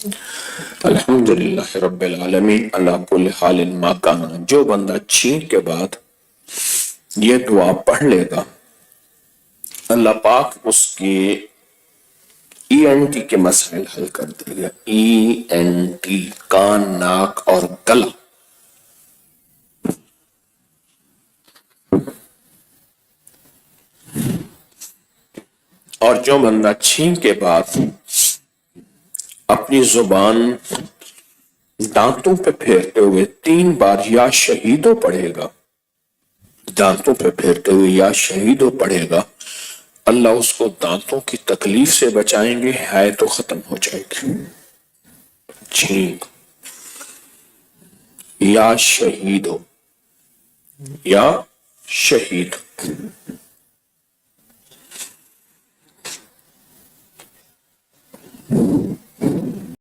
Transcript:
الحمدللہ رب العالمین علی کل حال ما کانا. جو بندہ چھینک کے بعد یہ دعا پڑھ لے گا اللہ پاک اس کے ای این ٹی کے مسائل حل کر دے گا. ای این ٹی کان، ناک اور گلا. اور جو بندہ چھینک کے بعد اپنی زبان دانتوں پہ پھیرتے ہوئے 3 بار یا شہیدو پڑھے گا، دانتوں پہ پھیرتے ہوئے یا شہیدو پڑھے گا، اللہ اس کو دانتوں کی تکلیف سے بچائیں گے، ہے تو ختم ہو جائے گی. چھینک یا شہیدو یا شہید.